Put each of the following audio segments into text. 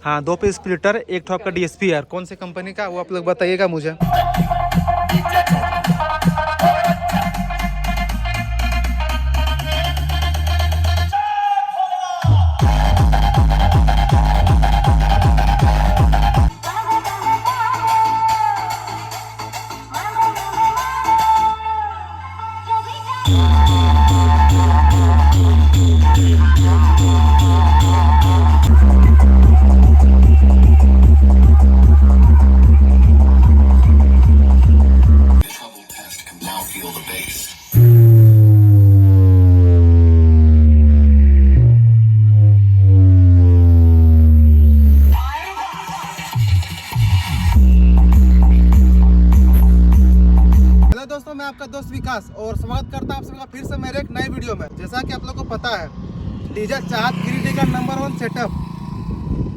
हाँ 2 piece splitter, एक ठो आपका DSP है। कौन सी कंपनी का वो आप लोग बताइएगा मुझे। दोस्तों, मैं आपका दोस्त विकास और स्वागत करता हूं आप सबका फिर से मेरे एक नए वीडियो में। जैसा कि आप लोगों को पता है, डीजे चाहत गिरिडीह का नंबर 1 सेटअप।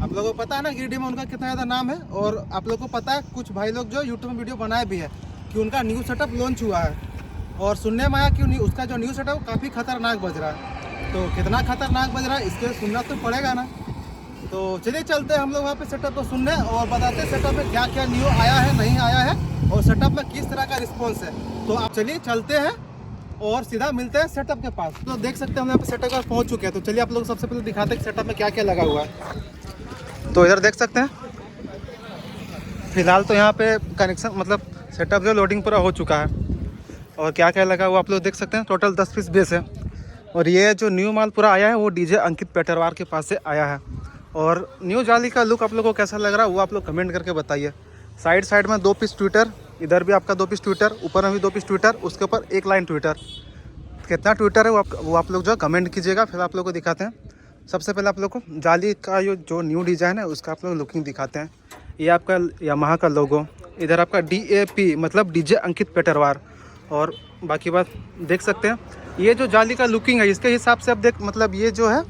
आप लोगों को पता है ना गिरिडीह में उनका कितना ज़्यादा नाम है। और आप लोगों को पता है कुछ भाई लोग जो यूट्यूब में वीडियो बनाए भी है कि उनका न्यू सेटअप लॉन्च हुआ है। और सुनने में आया कि उसका जो न्यू सेटअप काफ़ी खतरनाक बज रहा है। तो कितना खतरनाक बज रहा है इसके सुनना तो पड़ेगा ना। तो चलिए चलते हैं हम लोग वहाँ पे सेटअप को सुनने और बताते हैं सेटअप में क्या क्या न्यू आया है, नहीं आया है, और सेटअप में किस तरह का रिस्पॉन्स है। तो आप चलिए चलते हैं और सीधा मिलते हैं सेटअप के पास। तो देख सकते हैं हम यहाँ पे सेटअप पर पहुँच चुके हैं। तो चलिए आप लोग सबसे पहले दिखाते हैं कि सेटअप में क्या क्या लगा हुआ है। तो इधर देख सकते हैं फिलहाल तो यहाँ पे कनेक्शन मतलब सेटअप जो लोडिंग पूरा हो चुका है। और क्या क्या लगा हुआ आप लोग देख सकते हैं। टोटल 10 पीस बेस है। और ये जो न्यू माल पूरा आया है वो डीजे अंकित पेटरवार के पास से आया है। और न्यू जाली का लुक आप लोगों को कैसा लग रहा है वो आप लोग कमेंट करके बताइए। साइड में 2 पीस ट्विटर, इधर भी आपका 2 पीस ट्विटर, ऊपर में भी 2 पीस ट्विटर, उसके ऊपर एक लाइन ट्विटर। कितना ट्विटर है वो आप लोग जो कमेंट कीजिएगा। फिर आप लोग को दिखाते हैं। सबसे पहले आप लोग को जाली का जो न्यू डिज़ाइन है उसका आप लोग लुकिंग दिखाते हैं। ये आपका यामाहा का लोगो, इधर आपका DAP मतलब डीजे अंकित पेटरवार। और बाकी बात देख सकते हैं। ये जो जाली का लुकिंग है इसके हिसाब से आप देख मतलब ये जो है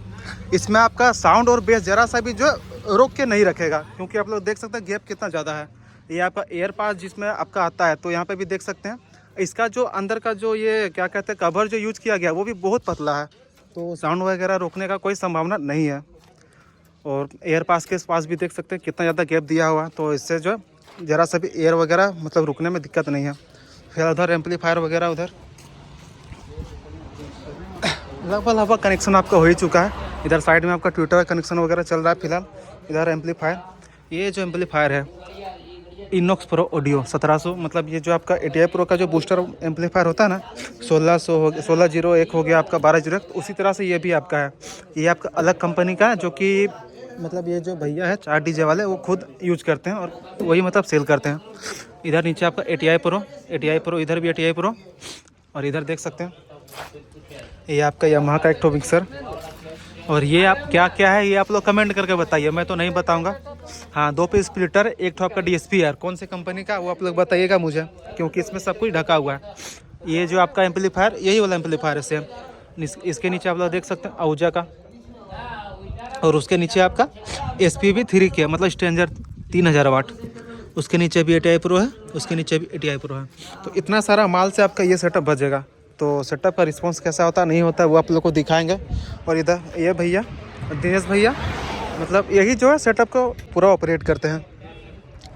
इसमें आपका साउंड और बेस ज़रा सा भी जो रोक के नहीं रखेगा, क्योंकि आप लोग देख सकते हैं गैप कितना ज़्यादा है। ये आपका एयर पास जिसमें आपका आता है, तो यहाँ पे भी देख सकते हैं इसका जो अंदर का जो ये क्या कहते हैं कवर जो यूज़ किया गया वो भी बहुत पतला है। तो साउंड वगैरह रोकने का कोई संभावना नहीं है। और एयर पास के पास भी देख सकते हैं कितना ज़्यादा गैप दिया हुआ है, तो इससे जो ज़रा सा भी एयर वगैरह मतलब रुकने में दिक्कत नहीं है। फिर उधर एम्पलीफायर वगैरह उधर लगभग कनेक्शन आपका हो ही चुका है। इधर साइड में आपका ट्विटर का कनेक्शन वगैरह चल रहा है फिलहाल। इधर एम्पलीफायर, ये जो एम्पलीफायर है इनॉक्स प्रो ऑडियो 1700 मतलब ये जो आपका ATI प्रो का जो बूस्टर एम्पलीफायर होता है ना 1600 हो गया, 1601 हो गया आपका 1201, तो उसी तरह से ये भी आपका है। ये आपका अलग कंपनी का है जो कि मतलब ये जो भैया है 4 DJ वाले वो खुद यूज करते हैं और वही मतलब सेल करते हैं। इधर नीचे आपका ATI प्रो, इधर भी ATI प्रो। और इधर देख सकते हैं ये आपका यामाहा का एक ठो मिक्सर। और ये आप क्या क्या है ये आप लोग कमेंट करके बताइए, मैं तो नहीं बताऊंगा। हाँ 2 पीस स्प्लिटर, एक ठो आपका DSP है। कौन सी कंपनी का वो आप लोग बताइएगा मुझे, क्योंकि इसमें सब कुछ ढका हुआ है। ये जो आपका एम्पलीफायर यही वाला एम्पलीफायर है सेम। इसके नीचे आप लोग देख सकते हैं आहूजा का। और उसके नीचे आपका SPV 3K मतलब स्ट्रेंजर 3000 वाट। उसके नीचे भी ATI प्रो है, उसके नीचे भी ATI प्रो है। तो इतना सारा माल से आपका ये सेटअप बजेगा। तो सेटअप का रिस्पांस कैसा होता नहीं होता वो आप लोग को दिखाएंगे। और इधर ये भैया दिनेश भैया मतलब यही जो है सेटअप को पूरा ऑपरेट करते हैं।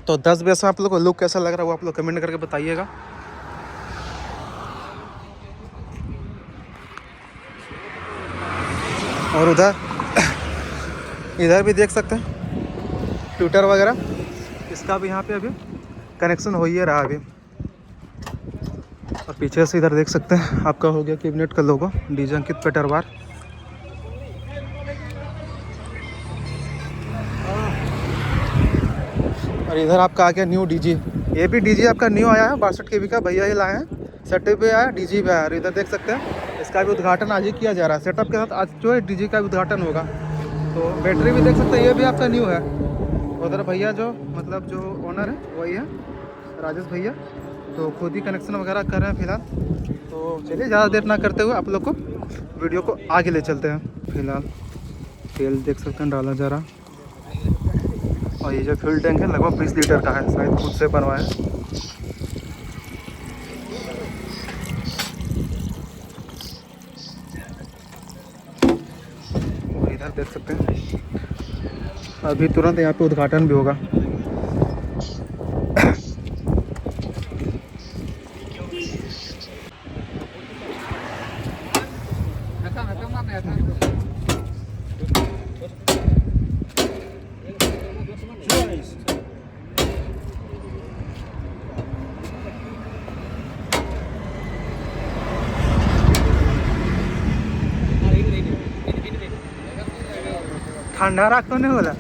तो 10 बेस में आप लोग को लुक कैसा लग रहा है वो आप लोग कमेंट करके बताइएगा। और इधर भी देख सकते हैं ट्विटर वगैरह, इसका भी यहाँ पे अभी कनेक्शन हो ही रहा अभी। और पीछे से इधर देख सकते हैं आपका हो गया कैबिनेट का लोगो डीजे अंकित पेटरवार। और इधर आपका आ गया न्यू DG। ये भी DG आपका न्यू आया है, 62 KB का भैया ही लाए हैं। सेटअप भी आया, DG भी आया। और इधर देख सकते हैं इसका भी उद्घाटन आज ही किया जा रहा है। सेटअप के साथ आज जो है DG का भी उद्घाटन होगा। तो बैटरी भी देख सकते हैं ये भी आपका न्यू है। उधर भैया जो मतलब जो ओनर है वही है राजेश भैया, तो खुद ही कनेक्शन वगैरह कर रहे हैं फिलहाल। तो चलिए ज़्यादा देर ना करते हुए आप लोग को वीडियो को आगे ले चलते हैं। फिलहाल तेल देख सकते हैं डाला जा रहा। और ये जो फ्यूल टैंक है लगभग 20 लीटर का है, शायद खुद से बनवाया है। और इधर देख सकते हैं अभी तुरंत यहाँ पे उद्घाटन भी होगा। ठंडा राख तो नहीं होला।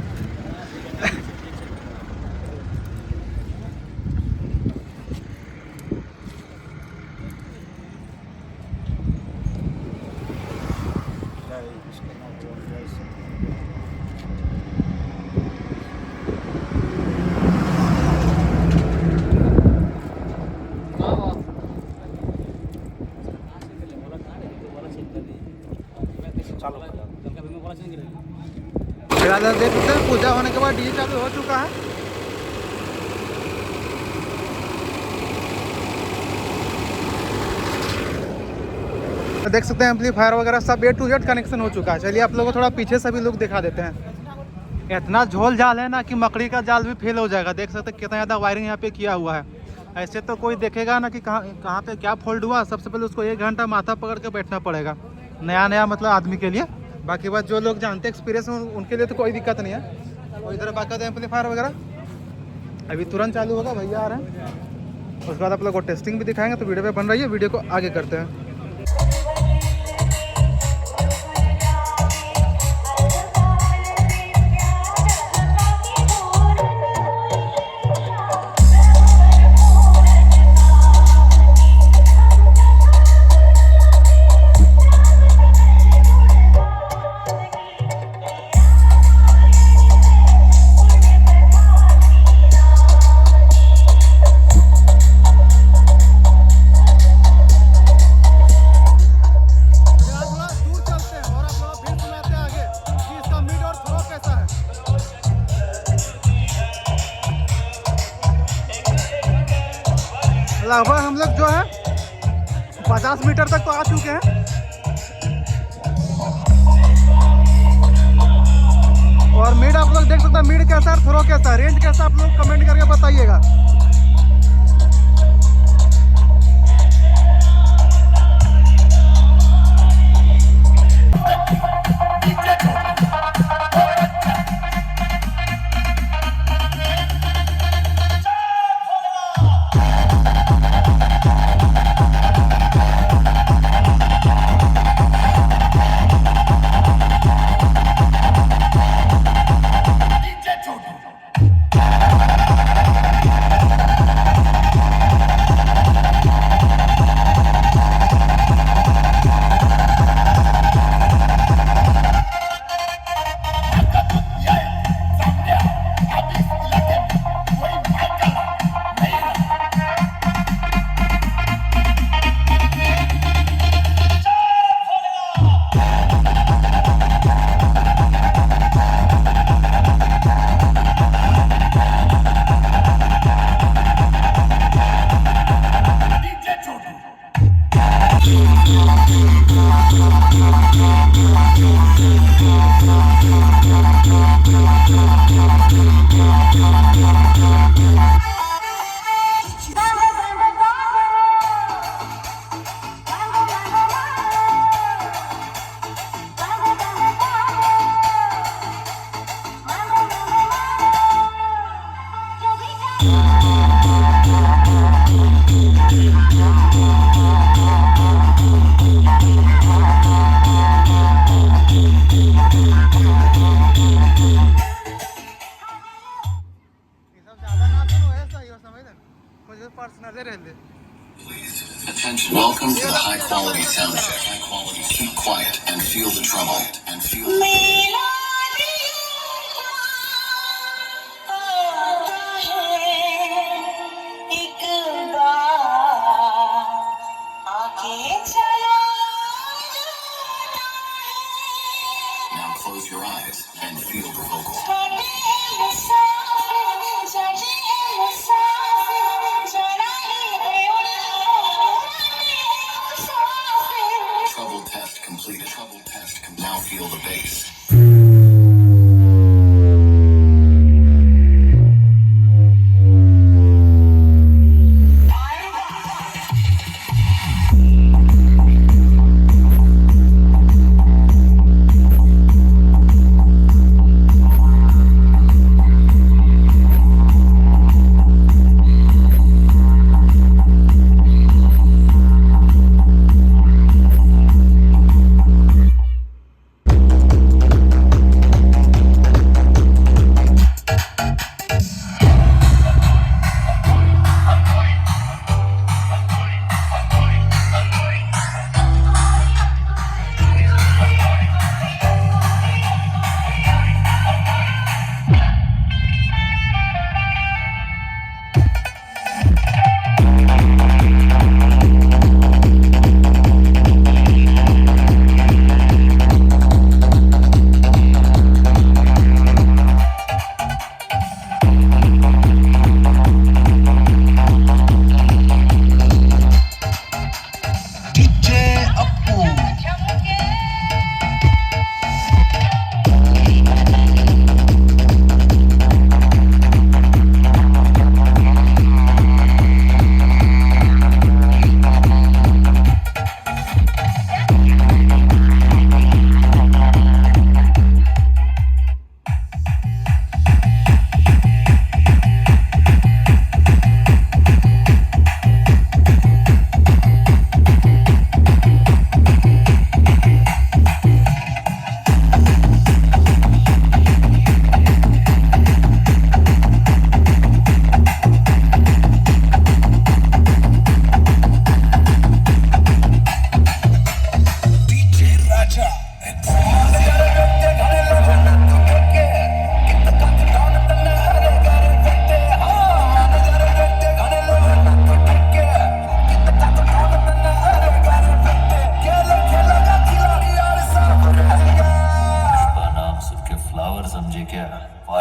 देख सकते हैं पूजा होने के बाद डीजे चालू हो चुका है। देख सकते हैं एम्पलीफायर वगैरह सब A to Z कनेक्शन हो चुका है। चलिए आप लोगों को थोड़ा पीछे से भी लुक दिखा देते हैं। इतना झोल जाल है ना कि मकड़ी का जाल भी फेल हो जाएगा। देख सकते हैं कितना ज़्यादा वायरिंग यहाँ पे किया हुआ है। ऐसे तो कोई देखेगा ना कि कहाँ पे क्या फॉल्ट हुआ, सबसे पहले उसको 1 घंटा माथा पकड़ के बैठना पड़ेगा, नया मतलब आदमी के लिए। बाकी बात जो लोग जानते हैं एक्सपीरियंस उनके लिए तो कोई दिक्कत नहीं है। और इधर बाकी एम्पलीफायर वगैरह अभी तुरंत चालू होगा, भैया आ रहे हैं। उसके बाद आप लोग को टेस्टिंग भी दिखाएंगे। तो वीडियो पे बन रही है, वीडियो को आगे करते हैं। लगभग हम लोग जो है 50 मीटर तक तो आ चुके हैं। और मिड आप लोग देख सकते हैं, मिड कैसा है, थ्रो कैसा है, रेंज कैसा, आप लोग कमेंट करके बताइएगा। Welcome to the high quality sound check. High quality. Keep quiet and feel the trouble. And feel the Now close your eyes and feel the vocal. Trouble test completed. Now feel the bass.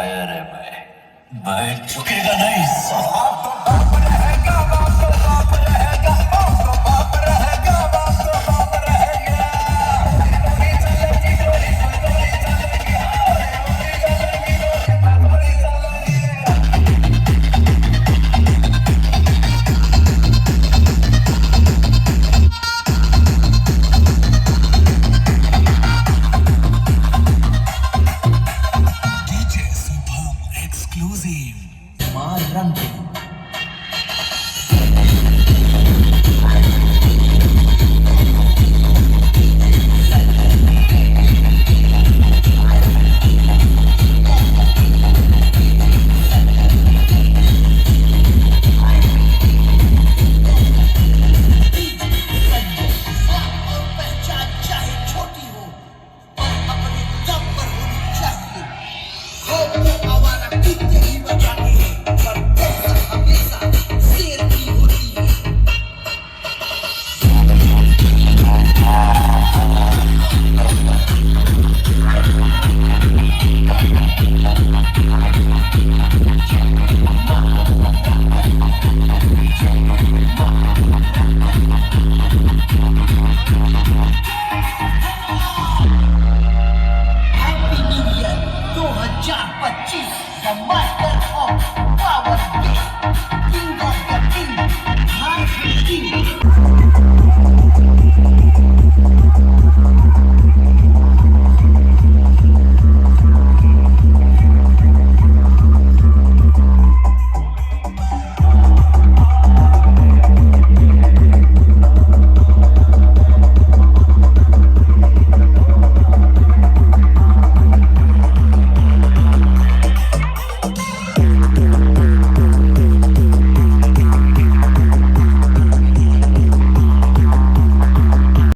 Fire है मैं झुकेगा नहीं साला। DJ Subham exclusive. मार रंग